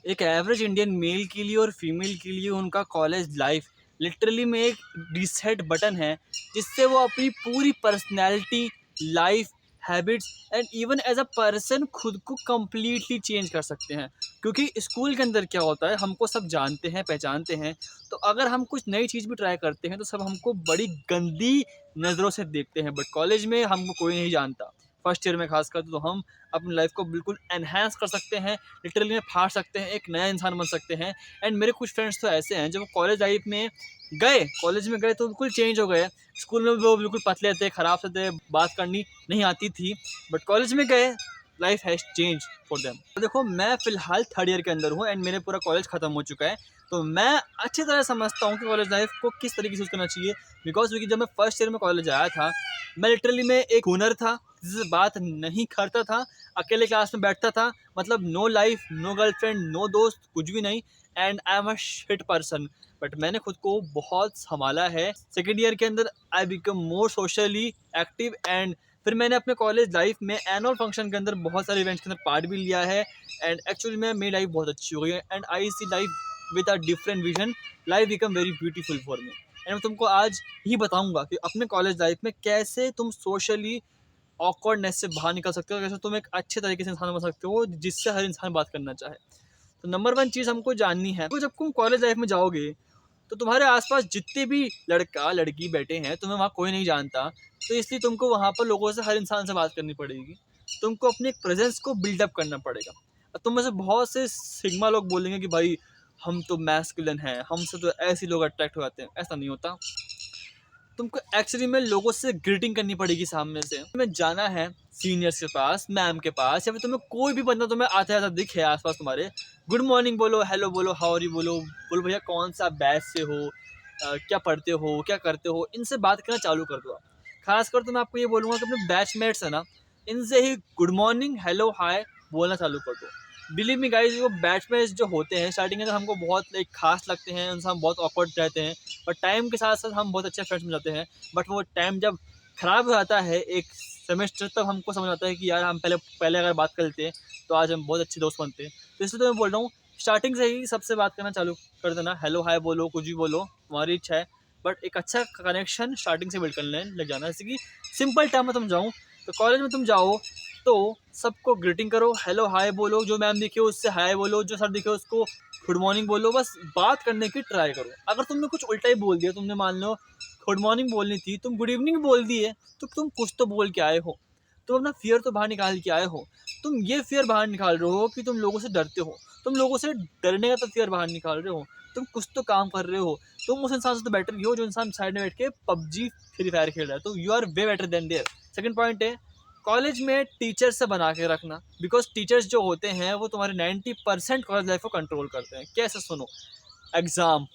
एक average Indian mail के लिए और फीमेल के लिए उनका कॉलेज लाइफ लिटरली में एक रीसेट बटन है, जिससे वो अपनी पूरी personality, life, habits and even as a person खुद को कम्प्लीटली चेंज कर सकते हैं। क्योंकि स्कूल के अंदर क्या होता है, हमको सब जानते हैं, पहचानते हैं, तो अगर हम कुछ नई चीज़ भी ट्राई करते हैं तो सब हमको बड़ी गंदी नज़रों से देखते हैं। बट कॉलेज में हमको कोई नहीं जानता। फर्स्ट ईयर में खासकर तो हम अपनी लाइफ को बिल्कुल एनहांस कर सकते हैं, लिटरली में फाड़ सकते हैं, एक नया इंसान बन सकते हैं। एंड मेरे कुछ फ्रेंड्स तो ऐसे हैं जब कॉलेज लाइफ में गए, कॉलेज में गए तो बिल्कुल चेंज हो गए। स्कूल में भी वो बिल्कुल पतले थे, खराब से थे, बात करनी नहीं आती थी, बट कॉलेज में गए, life has change for them. तो देखो, मैं फिलहाल थर्ड ईयर के अंदर हूँ एंड मेरे पूरा कॉलेज खत्म हो चुका है, तो मैं अच्छी तरह समझता हूँ कि कॉलेज लाइफ को किस तरीके से यूज़ करना चाहिए। बिकॉज क्योंकि जब मैं फर्स्ट ईयर में कॉलेज आया था, मैं लिटरली में एक हुनर था, किसी से बात नहीं करता था, अकेले क्लास में बैठता था, मतलब no life, no girlfriend, no दोस्त, कुछ भी नहीं। And I am a shit person. But मैंने खुद को बहुत संभाला है। सेकेंड ईयर के अंदर I become more socially active and फिर मैंने अपने कॉलेज लाइफ में एनुअल फंक्शन के अंदर बहुत सारे इवेंट्स के अंदर पार्ट भी लिया है। एंड एक्चुअली में मेरी लाइफ बहुत अच्छी हो गई है and I see life with a different vision. Life become very beautiful for me. And मैं तुमको आज ही बताऊंगा कि अपने कॉलेज लाइफ में कैसे तुम सोशली ऑकवर्डनेस से बाहर निकल सकते हो, कैसे तुम एक अच्छे तरीके से इंसान बन सकते हो जिससे हर इंसान बात करना चाहे। तो नंबर वन चीज़ हमको जाननी है, तो जब तुम कॉलेज लाइफ में जाओगे तो तुम्हारे आसपास जितने भी लड़का लड़की बैठे हैं, तुम्हें वहाँ कोई नहीं जानता, तो इसलिए तुमको वहाँ पर लोगों से, हर इंसान से बात करनी पड़ेगी। तुमको अपने एक प्रेजेंस को बिल्डअप करना पड़ेगा। अब तुम में से बहुत से सिग्मा लोग बोलेंगे कि भाई हम तो मैस्कुलिन हैं, हमसे तो ऐसे लोग अट्रैक्ट हो जाते हैं। ऐसा नहीं होता। तुमको एक्चुअली में लोगों से ग्रीटिंग करनी पड़ेगी सामने से। तुम्हें जाना है सीनियर्स के पास, मैम के पास, या फिर तुम्हें कोई भी बंदा तुम्हें आता आता दिखे आसपास तुम्हारे, गुड मॉर्निंग बोलो, हेलो बोलो, हाउ आर यू बोलो, बोलो भैया कौन सा बैच से हो, क्या पढ़ते हो, क्या करते हो, इनसे बात करना चालू कर दो। खासकर तो मैं आपको ये बोलूँगा कि अपने बैचमेट्स है ना, इनसे ही गुड मॉर्निंग, हेलो, हाय बोलना चालू कर दो। बिलीव मी गाइस, वो बैचमेट्स जो होते हैं स्टार्टिंग में तो हमको बहुत लाइक खास लगते हैं, उनसे हम बहुत ऑकवर्ड रहते हैं, बट टाइम के साथ साथ हम बहुत अच्छे फ्रेंड्स मिल जाते हैं। बट वो टाइम जब ख़राब हो जाता है एक सेमेस्टर, तब हमको समझ आता है कि यार हम पहले पहले अगर बात कर लेते तो आज हम बहुत अच्छे दोस्त बनते। तो इसलिए तो मैं बोल रहा हूँ, स्टार्टिंग से ही सबसे बात करना चालू कर देना, हेलो हाय बोलो, कुछ भी बोलो, तुम्हारी इच्छा है, बट एक अच्छा कनेक्शन स्टार्टिंग से बिल्ड करने लग जाना। जैसे कि सिंपल टर्म में तुम जाऊँ, तो कॉलेज में तुम जाओ तो सबको ग्रीटिंग करो, हेलो हाय बोलो, जो मैम दिखे उससे हाय बोलो, जो सर दिखे उसको गुड मॉर्निंग बोलो, बस बात करने की ट्राई करो। अगर तुमने कुछ उल्टा ही बोल दिया, तुमने मान लो गुड मॉर्निंग बोलनी थी, तुम गुड इवनिंग बोल दिए, तो तुम कुछ तो बोल के आए हो, तुम अपना फियर तो बाहर निकाल के आए हो। तुम ये फियर बाहर निकाल रहे हो कि तुम लोगों से डरते हो, तुम लोगों से डरने का तो फियर बाहर निकाल रहे हो, तुम कुछ तो काम कर रहे हो। तुम उस इंसान से तो बेटर ही हो जो इंसान साइड में बैठ के पबजी फ्री फायर खेल रहा है, तो you are way better than there. Second point है, कॉलेज में टीचर्स से बना के रखना। बिकॉज टीचर्स जो होते हैं वो तुम्हारे 90% कॉलेज लाइफ को कंट्रोल करते हैं। कैसे? सुनो, एग्ज़ाम,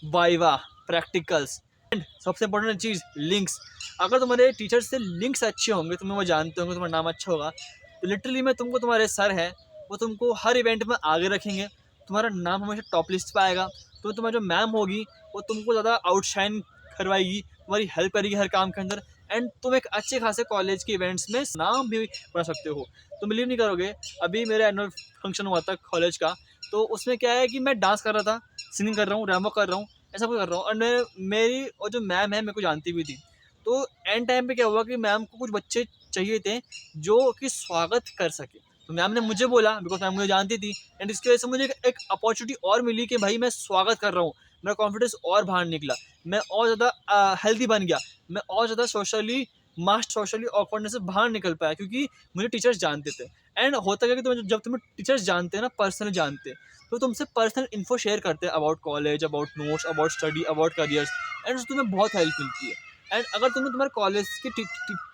वाइवा, प्रैक्टिकल्स एंड सबसे इंपॉर्टेंट चीज़, लिंक्स। अगर तुम्हारे टीचर से लिंक्स अच्छे होंगे, तुम्हें वो जानते होंगे, तुम्हारा नाम अच्छा होगा, तो लिटरली में तुमको तुम्हारे सर हैं वो तुमको हर इवेंट में आगे रखेंगे, तुम्हारा नाम हमेशा टॉप लिस्ट पे आएगा। तो तुम्हारी जो मैम होगी वो तुमको ज़्यादा आउटशाइन करवाएगी, तुम्हारी हेल्प करेगी हर काम के अंदर, एंड तुम एक अच्छे खासे कॉलेज के इवेंट्स में नाम भी बना सकते हो। तुम बिलीव नहीं करोगे, अभी मेरा एनुअल फंक्शन हुआ था कॉलेज का, तो उसमें क्या है कि मैं डांस कर रहा था, सिंगिंग कर रहा हूँ, रैम्बो कर रहा हूँ, ऐसा कुछ कर रहा हूँ, और मैं, मेरी और जो मैम है मेरे को जानती भी थी। तो एंड टाइम पे क्या हुआ कि मैम को कुछ बच्चे चाहिए थे जो कि स्वागत कर सके, तो मैम ने मुझे बोला, बिकॉज मैम मुझे जानती थी, एंड इसकी वजह से मुझे एक अपॉर्चुनिटी और मिली कि भाई मैं स्वागत कर रहा हूँ। मेरा कॉन्फिडेंस और बाहर निकला, मैं और ज़्यादा हेल्दी बन गया, मैं और ज़्यादा सोशली ऑकवर्डनेस से बाहर निकल पाया, क्योंकि मुझे टीचर्स जानते थे। एंड होता क्या कि जब तुम्हें टीचर्स जानते हैं ना, पर्सनली जानते हैं, तो तुमसे पर्सनल इन्फो शेयर करते हैं about college, about notes, about study, about careers, and उससे तुम्हें बहुत हेल्प मिलती है। एंड अगर तुमने तुम्हारे कॉलेज के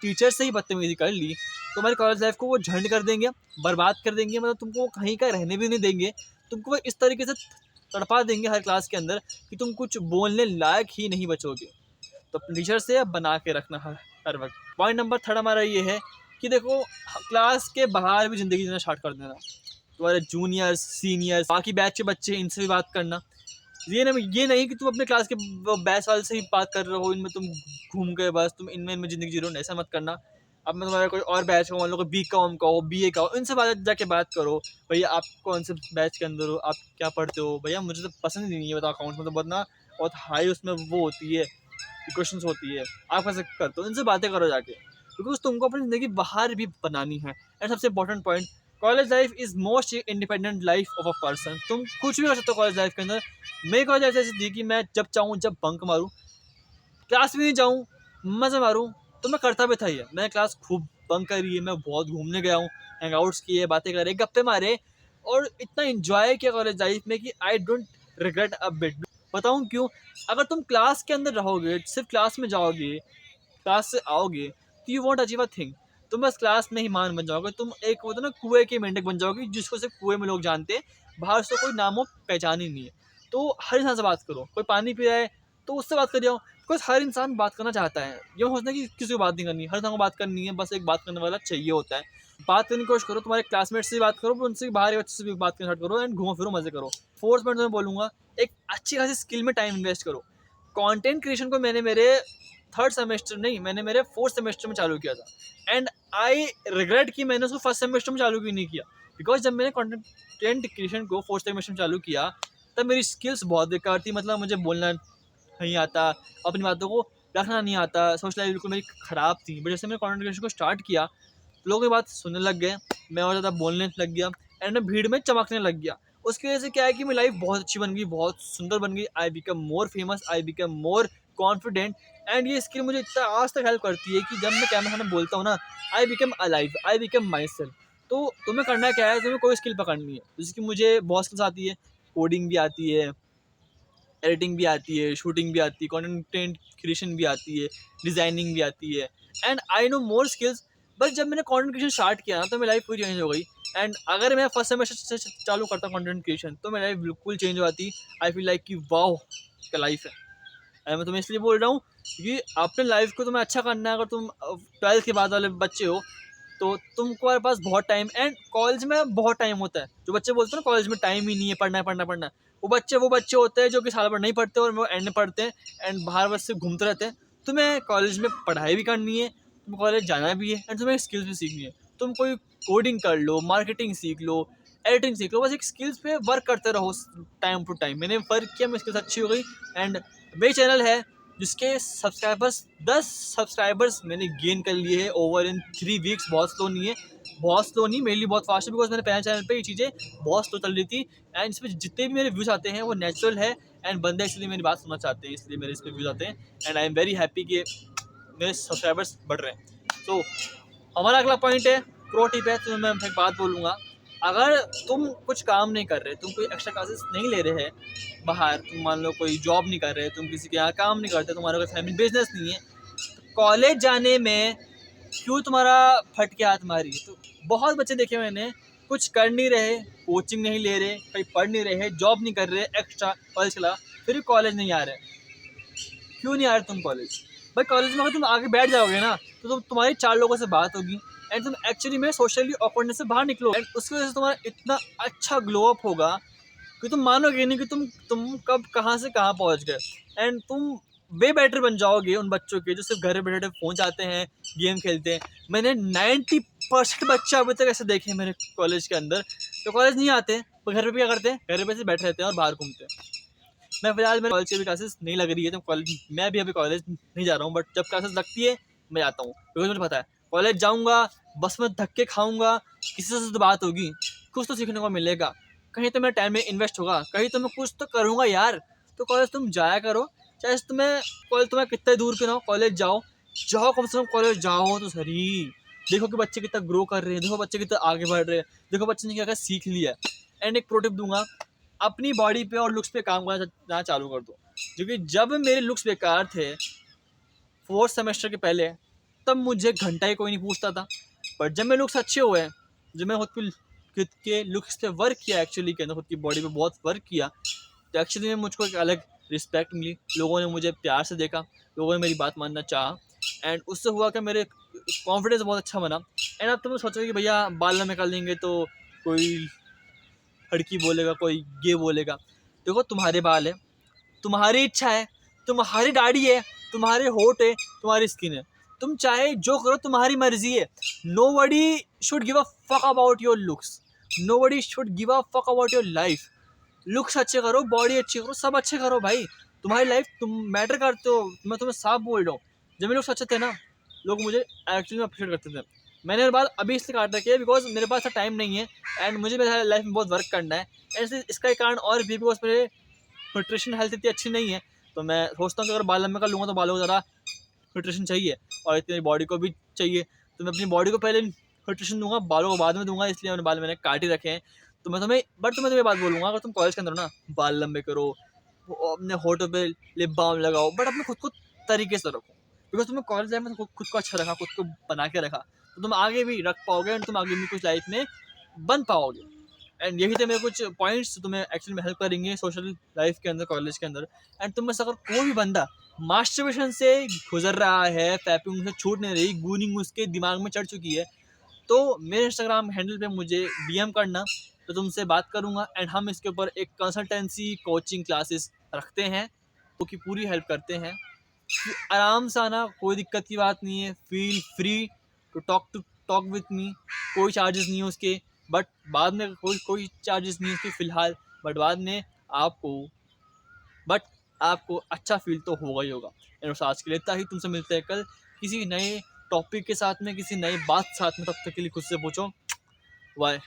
टीचर से ही बदतमीजी कर ली, तो हमारी कॉलेज लाइफ को वो झंड कर देंगे, बर्बाद कर देंगे, मतलब तुमको कहीं का रहने भी नहीं देंगे, तुमको वो इस तरीके से तड़पा देंगे हर क्लास के अंदर कि तुम कुछ बोलने लायक ही नहीं बचोगे। तो अपने टीचर से बना के रखना हर वक्त। पॉइंट नंबर थर्ड हमारा ये है कि देखो, क्लास के बाहर भी ज़िंदगी जीना स्टार्ट कर देना। तुम्हारे जूनियर्स, सीनियर्स, बाकी बैच के बच्चे, इनसे भी बात करना। ये नहीं कि तुम अपने क्लास के बैच वाले से ही बात कर रहे हो, इनमें तुम घूम गए, बस तुम इनमें ज़िंदगी जी रहे हो, ऐसा मत करना। अब मैं तुम्हारा कोई और बैच हो, मान लो कोई BCom का हो, BA का हो, इनसे बात जाके बात करो, भैया आप कौन से बैच के अंदर हो, आप क्या पढ़ते हो, भैया मुझे तो पसंद ही नहीं है, बताओ अकाउंट्स में तो बहुत ना बहुत हाई उसमें वो होती है, इक्वेशंस होती है, आप कैसे करते हो, इनसे बातें करो जाके, बिकॉज तुमको अपनी ज़िंदगी बाहर भी बनानी है। एंड सबसे important point, college life is most independent life of a person. तुम कुछ भी कर सकते हो कॉलेज लाइफ के अंदर। मेरी कॉलेज लाइफ ऐसी थी कि मैं जब चाहूँ जब बंक मारूँ, क्लास में नहीं जाऊँ, मज़े मारूँ, तो मैं करता भी था ये। मैंने क्लास खूब बंक करी है, मैं बहुत घूमने गया हूँ, हैंगआउट्स किए, बातें करे, गप्पे मारे और इतना एंजॉय किया कॉलेज लाइफ में कि I don't regret a bit. बताऊँ क्यों? अगर तुम क्लास के अंदर रहोगे, सिर्फ क्लास में जाओगे, क्लास से आओगे, तो you want achieve a thing. तुम बस क्लास में ही मान बन जाओगे, तुम एक होता ना कुएं के मेंढक बन जाओगे, जिसको सिर्फ कुएं में लोग जानते हैं, बाहर से कोई नामो पहचान ही नहीं है। तो हर इंसान से बात करो, कोई पानी पी रहा है तो उससे बात करिए, बिकॉज हर इंसान बात करना चाहता है। ये सोचना कि किसी को बात नहीं करनी, हर इंसान को बात करनी है, बस एक बात करने वाला चाहिए होता है। बात करने की कोशिश करो, तुम्हारे क्लासमेट से भी बात करो, उनसे भी, बाहर के बच्चे से भी बात करना स्टार्ट करो, एंड घूमो फिरो, मजे करो। फोर्थ पॉइंट मैं बोलूँगा, एक अच्छी खासी स्किल में टाइम इन्वेस्ट करो। कंटेंट क्रिएशन को मैंने मेरे थर्ड सेमेस्टर नहीं, मैंने मेरे फोर्थ सेमेस्टर में चालू किया था, एंड आई रिग्रेट कि मैंने उसको फर्स्ट सेमेस्टर में चालू क्यों नहीं किया। बिकॉज जब मैंने कंटेंट क्रिएशन को फोर्थ सेमेस्टर में चालू किया, तब मेरी स्किल्स बहुत बेकार थी। मतलब मुझे बोलना नहीं आता, अपनी बातों को रखना नहीं आता, सोच लाइफ बिल्कुल मेरी ख़राब थी। बट जैसे मैंने कंटेंट क्रिएशन को स्टार्ट किया, लोगों की बात सुनने लग गए, मैं और ज़्यादा बोलने लग गया, एंड मैं भीड़ में चमकने लग गया। उसकी वजह से क्या है कि मेरी लाइफ बहुत अच्छी बन गई, बहुत सुंदर बन गई। I become more famous, I become more confident, and ये स्किल मुझे इतना आज तक हेल्प करती है कि जब मैं कैमरा सामने बोलता हूँ ना, I become alive, I become my self. तो तुम्हें करना क्या है, तुम्हें कोई स्किल पकड़नी है। जैसे कि मुझे बहुत स्किल्स आती है, कोडिंग भी आती है, एडिटिंग भी आती है, शूटिंग भी आती है, कंटेंट क्रिएशन भी आती है, डिज़ाइनिंग भी आती है, and I know more skills. बस जब मैंने कंटेंट क्रिएशन स्टार्ट किया ना, तो मेरी लाइफ पूरी चेंज हो गई। एंड अगर मैं फर्स्ट सेमेस्टर से चालू करता कंटेंट क्रिएशन, तो मेरी लाइफ बिल्कुल चेंज हो जाती। आई फील लाइक कि वाओ क्या लाइफ है। एंड मैं तुम्हें इसलिए बोल रहा हूँ कि अपने लाइफ को तुम्हें अच्छा करना है। अगर तुम 12th के बाद वाले बच्चे हो, तो तुमको पास बहुत टाइम, एंड कॉलेज में बहुत टाइम होता है। जो बच्चे बोलते हैं ना कॉलेज में टाइम ही नहीं है, पढ़ना है पढ़ना पढ़ना है, वो बच्चे होते हैं जो कि साल भर नहीं पढ़ते और वो एंड में पढ़ते हैं, एंड बाहर बस से घूमते रहते हैं। तुम्हें कॉलेज में पढ़ाई भी करनी है, तुम्हें कॉलेज जाना भी है, एंड तुम्हें स्किल्स भी सीखनी है। तुम कोई कोडिंग कर लो, मार्केटिंग सीख लो, एडिटिंग सीख लो, बस एक स्किल्स पे वर्क करते रहो टाइम टू टाइम। मैंने वर्क किया, मेरी स्किल्स अच्छी हो गई, एंड मेरी चैनल है जिसके सब्सक्राइबर्स 10 सब्सक्राइबर्स मैंने गेन कर लिए हैं ओवर इन 3 वीक्स। बहुत स्लो नहीं है, बहुत स्लो नहीं, मेरे लिए बहुत फास्ट है, बिकॉज मैंने पहले चैनल पे ये चीज़ें बहुत स्लो चल रही थी, एंड इस पर जितने भी मेरे व्यूज़ आते हैं वो नेचुरल है, एंड बंदे इसलिए मेरी बात सुनना चाहते हैं, इसलिए मेरे इस पर व्यूज़ आते हैं, and I am very happy कि मेरे सब्सक्राइबर्स बढ़ रहे हैं। तो हमारा अगला पॉइंट है, प्रो टिप है। तुम्हें मैं एक बात बोलूँगा, अगर तुम कुछ काम नहीं कर रहे, तुम कोई एक्स्ट्रा क्लासेस नहीं ले रहे हैं बाहर, तुम मान लो कोई जॉब नहीं कर रहे, तुम किसी के यहाँ काम नहीं करते, तुम्हारा कोई फैमिली बिजनेस नहीं है, कॉलेज जाने में क्यों तुम्हारा फट के हाथ मारी। तो बहुत बच्चे देखे मैंने, कुछ कर नहीं रहे, कोचिंग नहीं ले रहे, कहीं पढ़ नहीं रहे, जॉब नहीं कर रहे एक्स्ट्रा कॉलेज के अलावा, फिर भी कॉलेज नहीं आ रहे। क्यों नहीं आ रहे तुम कॉलेज? भाई कॉलेज में अगर तुम आगे बैठ जाओगे ना, तो तुम्हारी 4 लोगों से बात होगी, एंड तुम एक्चुअली में सोशली ऑकवर्डनेस से बाहर निकलो, एंड उसकी वजह से तुम्हारा इतना अच्छा ग्लो अप होगा कि तुम मानोगे नहीं कि तुम कब कहाँ से कहाँ पहुँच गए, एंड तुम वे बेटर बन जाओगे उन बच्चों के जो सिर्फ घर बैठे बैठे फ़ोन चाहते हैं, गेम खेलते हैं। मैंने 90% बच्चे अभी तक ऐसे देखे हैं मेरे कॉलेज के अंदर, तो कॉलेज नहीं आते, वो घर पे भी क्या करते हैं, घर पे से बैठे रहते हैं और बाहर घूमते हैं। मैं फिलहाल मेरे कॉलेज की भी क्लासेस नहीं लग रही है, तो कॉलेज मैं भी अभी कॉलेज नहीं जा रहा हूँ, बट जब क्लासेस लगती है मैं जाता हूँ, क्योंकि मुझे पता है कॉलेज जाऊँगा, बस में धक्के खाऊँगा, किसी से तो बात होगी, कुछ तो सीखने को मिलेगा, कहीं तो मेरा टाइम में इन्वेस्ट होगा, कहीं तो मैं कुछ तो करूँगा यार। तो कॉलेज तुम जाया करो, चाहे तुम्हें कॉलेज तुम्हें कितने दूर के ना हो, कॉलेज जाओ, जाओ कम से कम कॉलेज जाओ तो सही। देखो कि बच्चे कितना ग्रो कर रहे हैं, देखो बच्चे कितना आगे बढ़ रहे हैं, देखो बच्चे ने क्या क्या सीख लिया है। एंड एक प्रो टिप दूंगा, अपनी बॉडी पे और लुक्स पे काम करना चालू कर दो। क्योंकि जब मेरे लुक्स बेकार थे फोर्थ सेमेस्टर के पहले, तब मुझे घंटा ही कोई नहीं पूछता था, बट जब मेरे लुक्स अच्छे हुए, जब मैं खुद के लुक्स पे वर्क किया, एक्चुअली के अंदर खुद की बॉडी पे बहुत वर्क किया, तो एक्चुअली में मुझको एक अलग रिस्पेक्ट मिली, लोगों ने मुझे प्यार से देखा, लोगों ने मेरी बात मानना चाहा, एंड उससे हुआ कि मेरे कॉन्फिडेंस बहुत अच्छा बना। एंड अब तुम सोचोगे कि भैया बाल लंबे कर लेंगे तो कोई लड़की बोलेगा, कोई गे बोलेगा। देखो तुम्हारे बाल है, तुम्हारी इच्छा है, तुम्हारी दाढ़ी है, तुम्हारे होठ है, तुम्हारी स्किन है, तुम चाहे जो करो, तुम्हारी मर्जी है। Nobody should give a fuck about your looks, nobody should give a fuck about your life. Looks अच्छे करो, बॉडी अच्छी करो, सब अच्छे करो भाई, तुम्हारी लाइफ तुम मैटर करते हो। मैं तुम्हें साफ बोल रहा हूँ, जब मेरे लुक्स अच्छे थे ना, लोग मुझे एक्चुअली में अप्रिशिएट करते थे। मैंने बात अभी इसलिए काट रखी है बिकॉज मेरे पास टाइम नहीं है एंड मुझे मेरे लाइफ में बहुत वर्क करना है। एंड इसका एक कारण और भी बिकॉज मेरे न्यूट्रिशन हेल्थ इतनी अच्छी नहीं है, तो मैं सोचता हूँ कि अगर बाल लंबे कर लूँगा तो बालों को ज़रा न्यूट्रिशन चाहिए और इतनी बॉडी को भी चाहिए। तो मैं अपनी बॉडी को पहले न्यूट्रिशन दूंगा, बालों को बाद में दूंगा, इसलिए मैंने बाल मैंने काट ही रखे हैं। तो मैं तुम्हें बात बोलूँगा, अगर तुम कॉलेज के अंदर हो ना, बाल लंबे करो, अपने होठों पे लिप बाम लगाओ, बट अपने खुद को तरीके से रखो। बिकॉज तुम्हें कॉलेज लाइफ में खुद को अच्छा रखा, खुद को बना के रखा, तो तुम आगे भी रख पाओगे एंड तुम आगे भी कुछ लाइफ में बन पाओगे। एंड यही थे मेरे कुछ पॉइंट्स तुम्हें एक्चुअली में हेल्प करेंगे सोशल लाइफ के अंदर, कॉलेज के अंदर। एंड तुम में से अगर कोई भी बंदा मास्टरबेशन से गुजर रहा है, पैपिंग से छूट नहीं रही, गूनिंग उसके दिमाग में चढ़ चुकी है, तो मेरे इंस्टाग्राम हैंडल पे मुझे डीएम करना, तो तुमसे बात करूँगा एंड हम इसके ऊपर एक कंसल्टेंसी कोचिंग क्लासेस रखते हैं, वो की पूरी हेल्प करते हैं। आराम से आना, कोई दिक्कत की बात नहीं है, feel free to talk with me, कोई चार्जेस नहीं है उसके, बट बाद में कोई चार्जेस नहीं है उसके फ़िलहाल, बट बाद में आपको अच्छा फील तो होगा ही होगा। एंड आज के लिए इतना ही, तुमसे मिलते हैं कल किसी नए टॉपिक के साथ में, किसी नई बात साथ में। तब तक के लिए खुद से पूछो, वाई।